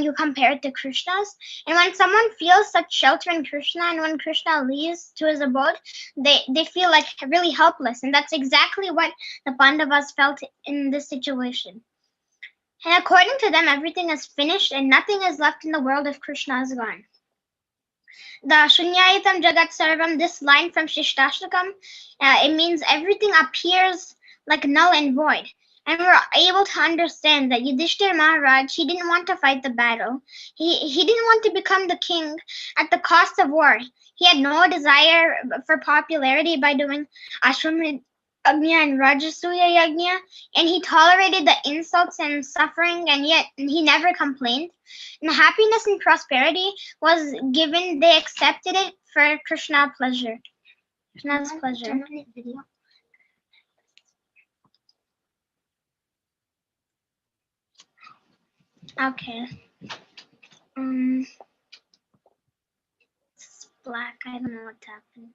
you compare it to Krishna's. And when someone feels such shelter in Krishna, and when Krishna leaves to his abode, they feel like really helpless, and that's exactly what the Pandavas felt in this situation. And according to them, everything is finished and nothing is left in the world if Krishna is gone. The Shunyayitam Jagat Sarvam, this line from Shishtashtakam, it means everything appears like null and void. And we're able to understand that Yudhishthira Maharaj, he didn't want to fight the battle. He didn't want to become the king at the cost of war. He had no desire for popularity by doing Ashwamedh Yajna and Rajasuya Yajna, and he tolerated the insults and suffering, and yet he never complained. And happiness and prosperity was given, they accepted it for Krishna's pleasure. Okay. It's black. I don't know what happened.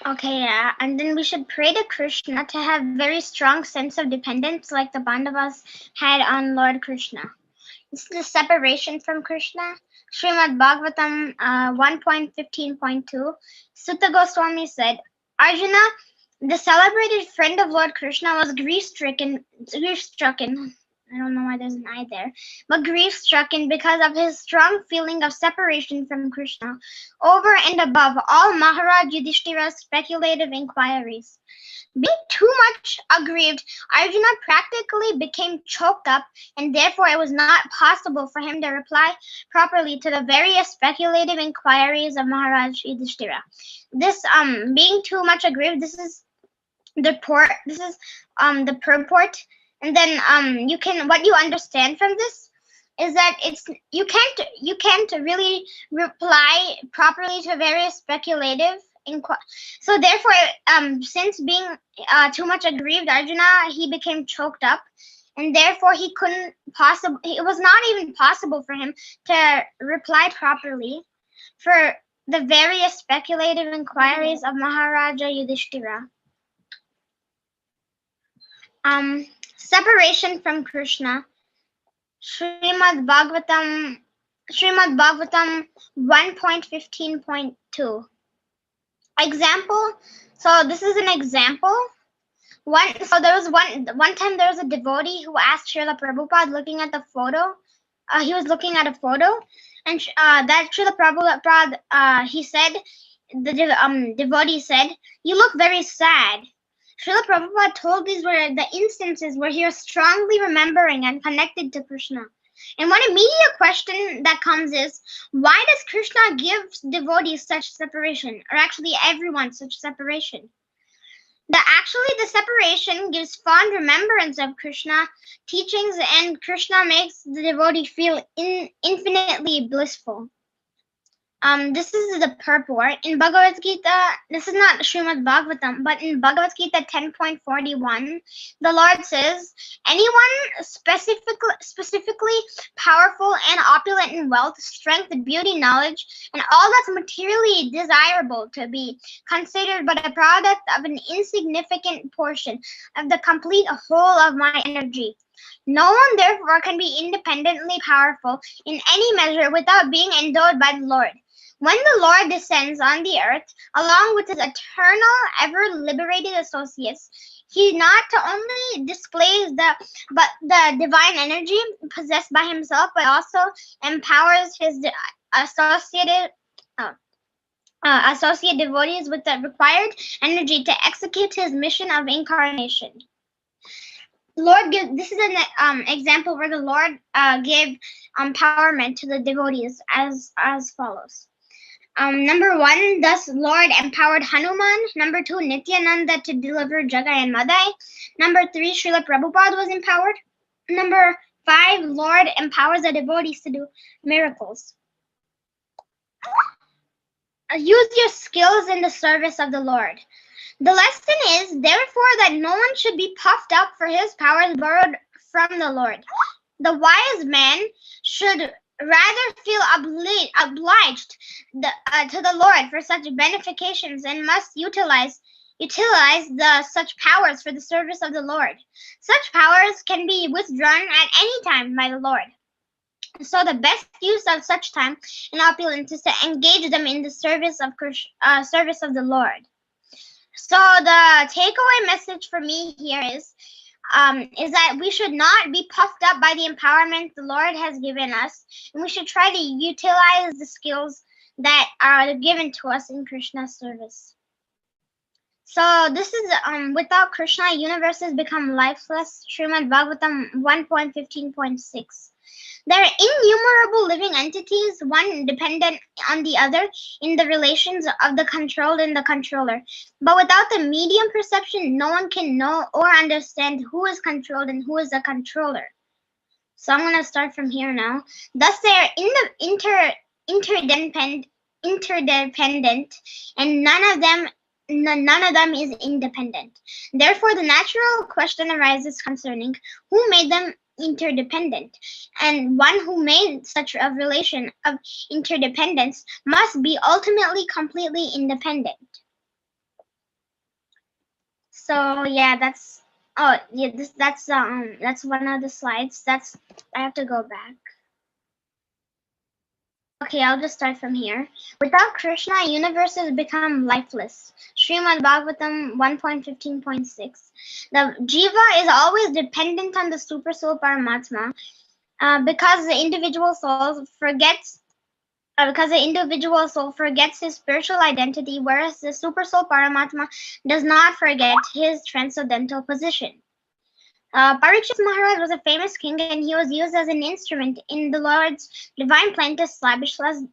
Okay, yeah, and then we should pray to Krishna to have very strong sense of dependence like the Pandavas had on Lord Krishna. This is the separation from Krishna. Srimad Bhagavatam 1.15.2. Sutta Goswami said, Arjuna, the celebrated friend of Lord Krishna, was grief-stricken. I don't know why there's an I there, but grief-stricken because of his strong feeling of separation from Krishna, over and above all Maharaj Yudhishthira's speculative inquiries. Being too much aggrieved, Arjuna practically became choked up, and therefore it was not possible for him to reply properly to the various speculative inquiries of Maharaj Yudhishthira. This being too much aggrieved, this is the purport. And then what you understand from this is that you can't really reply properly to various speculative so therefore since being too much aggrieved, Arjuna, he became choked up, and therefore it was not even possible for him to reply properly for the various speculative inquiries of Maharaja Yudhishthira. Separation from Krishna. Srimad Bhagavatam Srimad Bhagavatam 1.15.2. Example. So this is an example. There was one time there was a devotee who asked Srila Prabhupada looking at the photo. He was looking at a photo, and that Srila Prabhupada he said, the devotee said, "You look very sad." Srila Prabhupada told these were the instances where he was strongly remembering and connected to Krishna. And one immediate question that comes is, why does Krishna give devotees such separation, or actually everyone such separation? The separation gives fond remembrance of Krishna teachings, and Krishna makes the devotee feel infinitely blissful. This is the purport in Bhagavad Gita. This is not Srimad Bhagavatam, but in Bhagavad Gita 10.41, the Lord says, anyone specifically powerful and opulent in wealth, strength, beauty, knowledge, and all that's materially desirable to be considered but a product of an insignificant portion of the complete whole of my energy. No one therefore can be independently powerful in any measure without being endowed by the Lord. When the Lord descends on the earth, along with his eternal, ever-liberated associates, he not only displays the divine energy possessed by himself, but also empowers his associate devotees with the required energy to execute his mission of incarnation. This is an example where the Lord gave empowerment to the devotees as follows. Number 1, thus Lord empowered Hanuman. Number 2, Nityananda to deliver Jagai and Madai. Number 3, Srila Prabhupada was empowered. Number 5, Lord empowers the devotees to do miracles. Use your skills in the service of the Lord. The lesson is, therefore, that no one should be puffed up for his powers borrowed from the Lord. The wise man should rather feel obliged to the Lord for such benefications and must utilize such powers for the service of the Lord. Such powers can be withdrawn at any time by the Lord. So the best use of such time and opulence is to engage them in the service of the Lord. So the takeaway message for me here is that we should not be puffed up by the empowerment the Lord has given us, and we should try to utilize the skills that are given to us in Krishna's service. So this is without Krishna, universes become lifeless. Srimad Bhagavatam 1.15.6. There are innumerable living entities, one dependent on the other in the relations of the controlled and the controller. But without the medium perception, no one can know or understand who is controlled and who is the controller. So I'm going to start from here now. Thus, they are interdependent, and none of them is independent. Therefore, the natural question arises concerning who made them interdependent, and one who made such a relation of interdependence must be ultimately completely independent. So yeah, that's one of the slides. I have to go back. Okay, I'll just start from here. Without Krishna, universes become lifeless. Srimad Bhagavatam 1.15.6. The jiva is always dependent on the super soul Paramatma because the individual soul forgets his spiritual identity, whereas the super soul Paramatma does not forget his transcendental position. Parikshit Maharaj was a famous king, and he was used as an instrument in the Lord's divine plan to establish as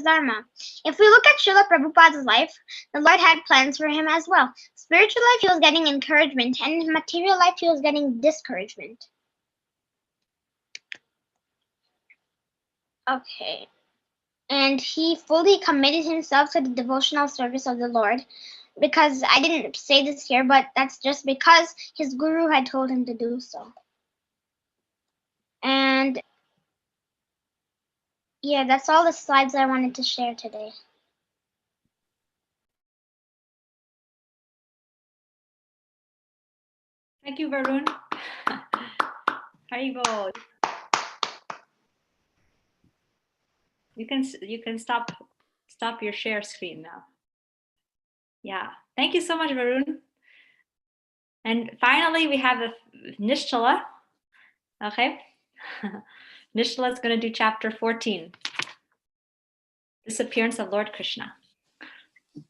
Dharma. If we look at Srila Prabhupada's life, the Lord had plans for him as well. Spiritual life, he was getting encouragement, and in material life, he was getting discouragement. Okay. And he fully committed himself to the devotional service of the Lord. Because I didn't say this here, but that's just because his guru had told him to do so. And yeah, that's all the slides I wanted to share today. Thank you, Varun. Haribo. You can stop your share screen now. Yeah, thank you so much, Varun. And finally, we have the Nischala. Okay, Nischala is going to do chapter 14, Disappearance of Lord Krishna.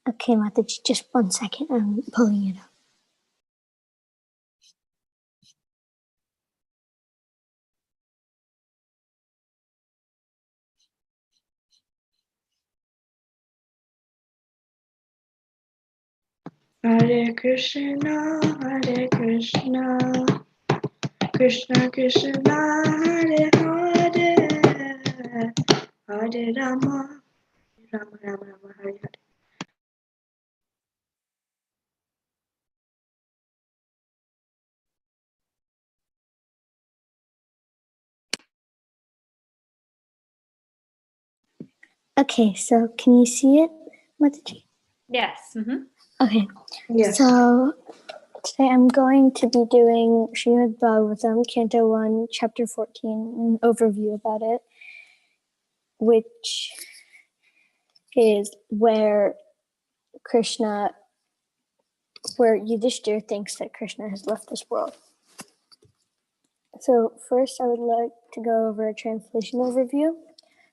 Okay, Mataji, just 1 second. I'm pulling it up. Hare Krishna, Krishna Krishna, Hare Hare, Hare Rama, Rama Rama, Hare Hare. Okay, so can you see it, Mataji? Yes. Okay. Yes. So today I'm going to be doing Srimad Bhagavatam, Canto 1, Chapter 14, an overview about it, which is where Yudhishthira thinks that Krishna has left this world. So first I would like to go over a translation overview.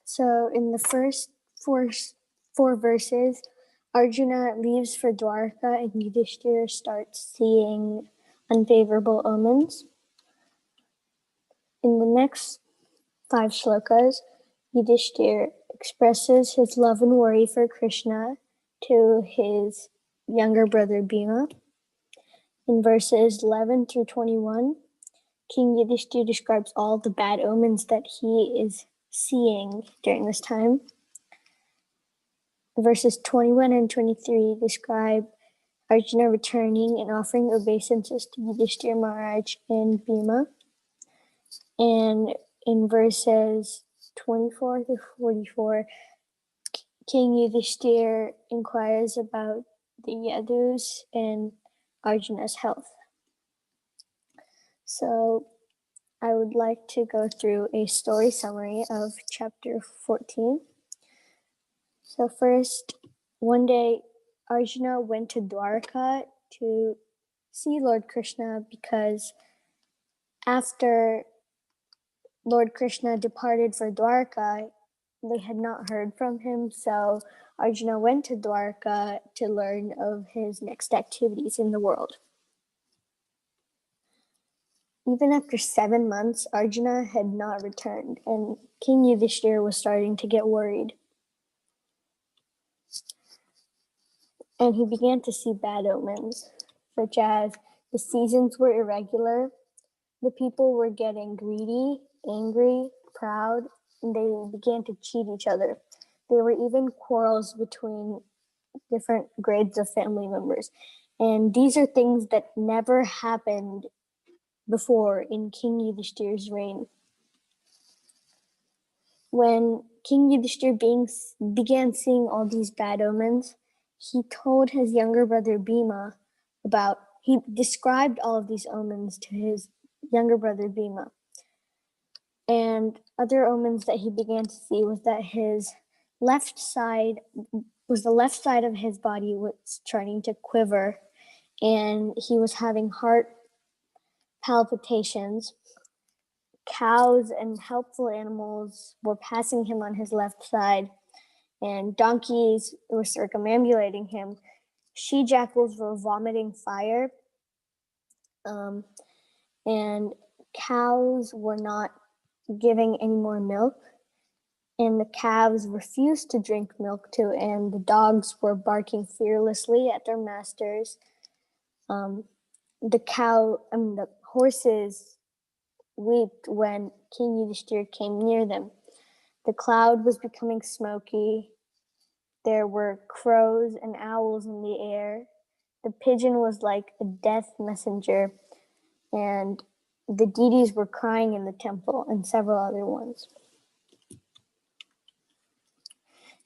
So in the first four verses, Arjuna leaves for Dwarka and Yudhishthira starts seeing unfavorable omens. In the next 5 shlokas, Yudhishthira expresses his love and worry for Krishna to his younger brother Bhima. In verses 11 through 21, King Yudhishthira describes all the bad omens that he is seeing during this time. Verses 21 and 23 describe Arjuna returning and offering obeisances to Yudhishthira Maharaj and Bhima. And in verses 24 to 44, King Yudhishthira inquires about the Yadus and Arjuna's health. So I would like to go through a story summary of chapter 14. So first, one day Arjuna went to Dwarka to see Lord Krishna because after Lord Krishna departed for Dwarka, they had not heard from him. So Arjuna went to Dwarka to learn of his next activities in the world. Even after 7 months, Arjuna had not returned, and King Yudhishthira was starting to get worried. And he began to see bad omens, such as the seasons were irregular, the people were getting greedy, angry, proud, and they began to cheat each other. There were even quarrels between different grades of family members. And these are things that never happened before in King Yudhishthira's reign. When King Yudhishthira began seeing all these bad omens, he told his younger brother Bhima he described all of these omens to his younger brother Bhima. And other omens that he began to see was that the left side of his body was starting to quiver, and he was having heart palpitations. Cows and helpful animals were passing him on his left side, and donkeys were circumambulating him. She-jackals were vomiting fire, and cows were not giving any more milk, and the calves refused to drink milk too, and the dogs were barking fearlessly at their masters. The horses wept when King Yudhishthira came near them. The cloud was becoming smoky. There were crows and owls in the air. The pigeon was like a death messenger, and the deities were crying in the temple, and several other ones.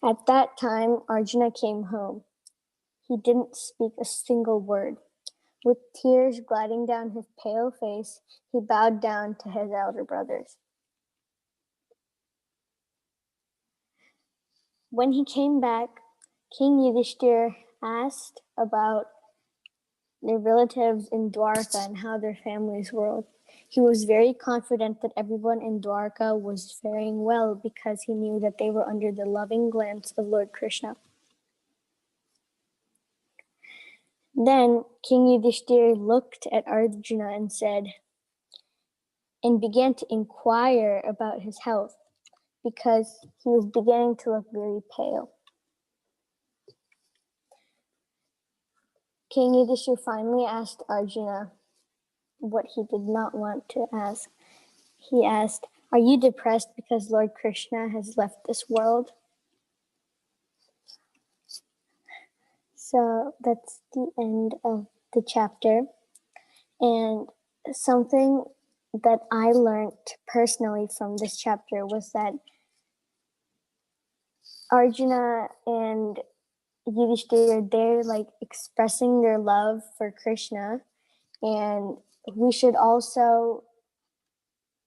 At that time, Arjuna came home. He didn't speak a single word. With tears gliding down his pale face, he bowed down to his elder brothers. When he came back, King Yudhishthir asked about their relatives in Dwarka and how their families were. He was very confident that everyone in Dwarka was faring well because he knew that they were under the loving glance of Lord Krishna. Then King Yudhishthir looked at Arjuna and began to inquire about his health because he was beginning to look very pale. King Yudhishthir finally asked Arjuna what he did not want to ask. He asked, "Are you depressed because Lord Krishna has left this world?" So that's the end of the chapter. And something that I learned personally from this chapter was that Arjuna and Yudhishthir, they're like expressing their love for Krishna, and we should also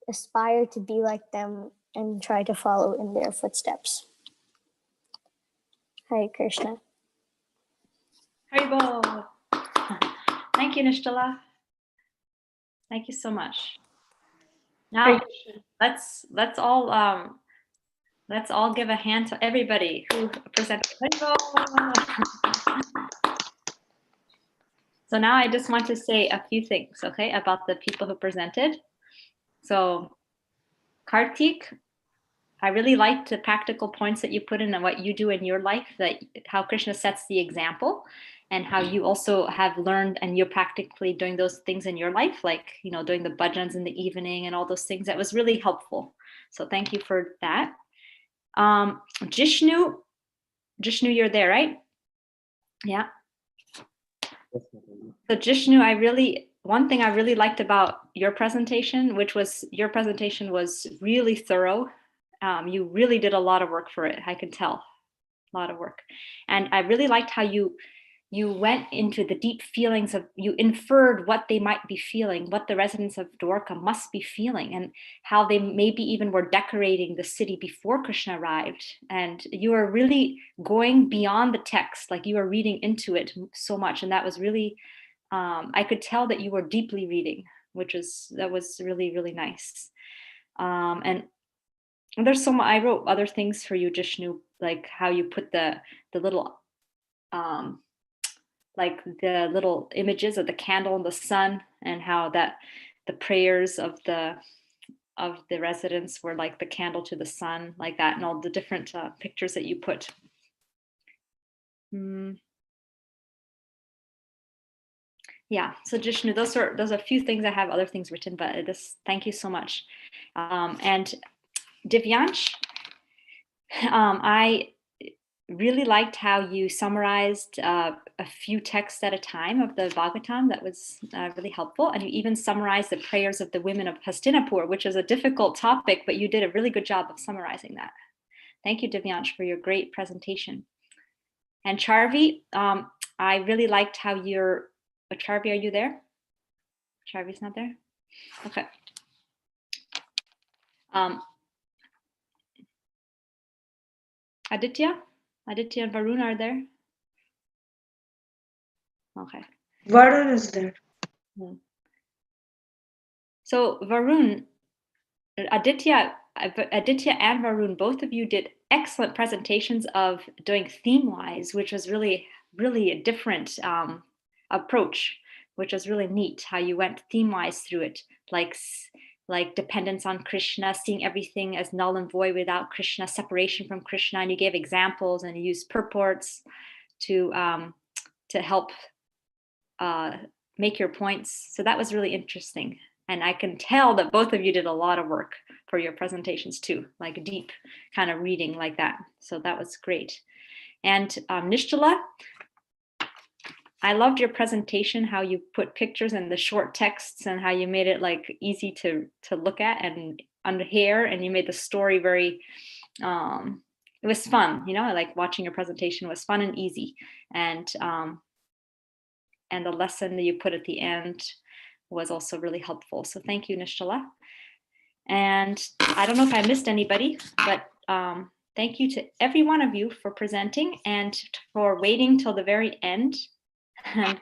aspire to be like them and try to follow in their footsteps. Hare Krishna. Haribol. Thank you, Nischala. Thank you so much. Now let's all give a hand to everybody who presented. So now I just want to say a few things, okay, about the people who presented. So Karthik, I really liked the practical points that you put in and what you do in your life, that how Krishna sets the example and how you also have learned and you're practically doing those things in your life, like, you know, doing the bhajans in the evening and all those things. That was really helpful. So thank you for that. Jishnu, you're there, right? Yeah. So Jishnu, one thing I really liked about your presentation, your presentation was really thorough. You really did a lot of work for it. I can tell, a lot of work. And I really liked how you went into the deep feelings you inferred what they might be feeling, what the residents of Dwarka must be feeling, and how they maybe even were decorating the city before Krishna arrived. And you were really going beyond the text, like you were reading into it so much. And that was really, I could tell that you were deeply reading, that was really, really nice. And there's so much, I wrote other things for you, Jishnu, like how you put the little, like the little images of the candle and the sun, and how that the prayers of the residents were like the candle to the sun, like that, and all the different pictures that you put. Yeah, so Jishnu, those are a few things. I have other things written, but thank you so much. And Divyansh, I really liked how you summarized a few texts at a time of the Bhagavatam. That was really helpful. And you even summarized the prayers of the women of Hastinapur, which is a difficult topic, but you did a really good job of summarizing that. Thank you, Divyansh, for your great presentation. And Charvi, I really liked how Charvi, are you there? Charvi's not there? Okay. Aditya and Varun are there? Okay. Varun is there. So Varun, Aditya and Varun, both of you did excellent presentations of doing theme-wise, which was really, really a different approach, which was really neat, how you went theme-wise through it, like dependence on Krishna, seeing everything as null and void without Krishna, separation from Krishna, and you gave examples and you used purports to help make your points. So that was really interesting. And I can tell that both of you did a lot of work for your presentations too, like deep kind of reading like that. So that was great. And Nischala, I loved your presentation, how you put pictures in the short texts and how you made it like easy to look at and under here, and you made the story very, it was fun, you know, like watching your presentation was fun and easy. And the lesson that you put at the end was also really helpful. So thank you, Nischala. And I don't know if I missed anybody, but thank you to every one of you for presenting and for waiting till the very end. And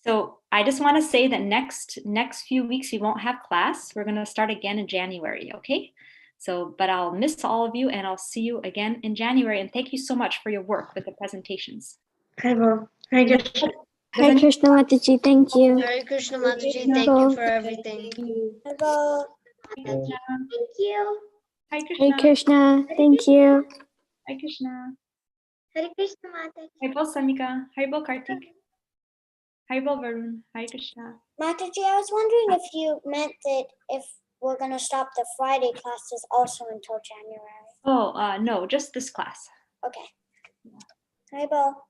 so I just want to say that next few weeks we won't have class. We're going to start again in January, okay? So, but I'll miss all of you and I'll see you again in January. And thank you so much for your work with the presentations. Hi, Bo. Hi, Krishna. Hi, Krishna Mataji. Thank you. Hare Krishna Mataji, thank you for everything. Hello. Hi, Krishna. Thank you. Hi, Hi, Krishna. Krishna. Thank you. Hi, Krishna. Hare Krishna Mataji. Haribol Samika. Haribol Karthik. Haribol Varun. Hi, Krishna. Mataji, I was wondering if you meant that if we're going to stop the Friday classes also until January. Oh, no, just this class. Okay. Hi, Bo.